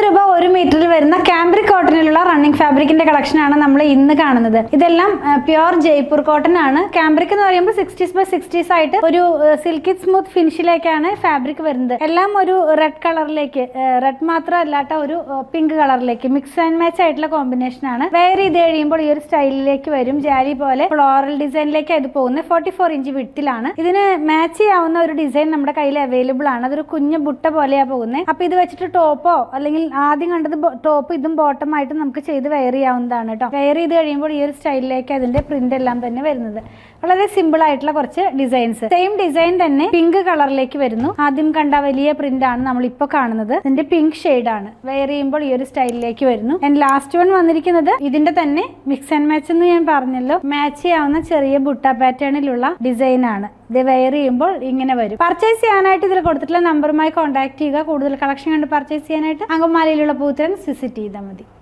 രൂപ 1 മീറ്ററിൽ വരുന്ന കാംബ്രിക് കോട്ടണിലുള്ള റണ്ണിങ് ഫാബ്രിക്കിന്റെ കളക്ഷൻ ആണ് നമ്മൾ ഇന്ന് കാണുന്നത്. ഇതെല്ലാം പ്യുർ ജയ്പൂർ കോട്ടൺ ആണ്. കാംബ്രിക് എന്ന് പറയുമ്പോൾ 60s by 60s ആയിട്ട് ഒരു സിൽക്കി സ്മൂത്ത് ഫിനിഷിലേക്കാണ് ഫാബ്രിക് വരുന്നത്. എല്ലാം ഒരു റെഡ് കളറിലേക്ക്, റെഡ് മാത്രമല്ലാത്ത ഒരു പിങ്ക് കളറിലേക്ക് മിക്സ് ആൻഡ് മാച്ച് ആയിട്ടുള്ള കോമ്പിനേഷൻ ആണ്. വെയർ ചെയ്ത് കഴിയുമ്പോൾ ഈ ഒരു സ്റ്റൈലിലേക്ക് വരും. ജാലി പോലെ ഫ്ലോറൽ ഡിസൈനിലേക്ക് അത് പോകുന്നത്. 44 ഇഞ്ച് വിട്ടിലാണ്. ഇതിന് മാച്ച് ചെയ്യാവുന്ന ഒരു ഡിസൈൻ നമ്മുടെ കയ്യിൽ അവൈലബിൾ ആണ്. അതൊരു കുഞ്ഞു ബുട്ട പോലെയാണ് പോകുന്നത്. അപ്പൊ ഇത് വെച്ചിട്ട് ടോപ്പോ അല്ലെങ്കിൽ ആദ്യം കണ്ടത് ടോപ്പ് ഇതും ബോട്ടം ആയിട്ട് നമുക്ക് ചെയ്ത് വെയർ ചെയ്യാവുന്നതാണ് കേട്ടോ. വെയർ ചെയ്ത് കഴിയുമ്പോൾ ഈ ഒരു സ്റ്റൈലിലേക്ക് അതിന്റെ പ്രിന്റ് എല്ലാം തന്നെ വരുന്നത്. വളരെ സിമ്പിൾ ആയിട്ടുള്ള കുറച്ച് ഡിസൈൻസ്. സെയിം ഡിസൈൻ തന്നെ പിങ്ക് കളറിലേക്ക് വരുന്നു. ആദ്യം കണ്ട വലിയ പ്രിന്റ് ആണ് നമ്മൾ ഇപ്പൊ കാണുന്നത്. ഇതിന്റെ പിങ്ക് ഷെയ്ഡ് ആണ്. വെയർ ചെയ്യുമ്പോൾ ഈ ഒരു സ്റ്റൈലിലേക്ക് വരുന്നു. ആൻഡ് ലാസ്റ്റ് വൺ വന്നിരിക്കുന്നത് ഇതിന്റെ തന്നെ മിക്സ് ആൻഡ് മാച്ച് എന്ന് ഞാൻ പറഞ്ഞല്ലോ, മാച്ച് ചെയ്യാവുന്ന ചെറിയ ബുട്ട പാറ്റേണിലുള്ള ഡിസൈൻ ആണ്. ഇത് വെയർ ചെയ്യുമ്പോൾ ഇങ്ങനെ വരും. പർച്ചേസ് ചെയ്യാനായിട്ട് ഇതിൽ കൊടുത്തിട്ടുള്ള നമ്പറുമായി കോൺടാക്ട് ചെയ്യുക. കൂടുതൽ കളക്ഷൻ കണ്ട് പർച്ചേസ് ചെയ്യാനായിട്ട് അങ്കമാലിയിലുള്ള പൂത്തരൻ വിസിറ്റ് ചെയ്താൽ മതി.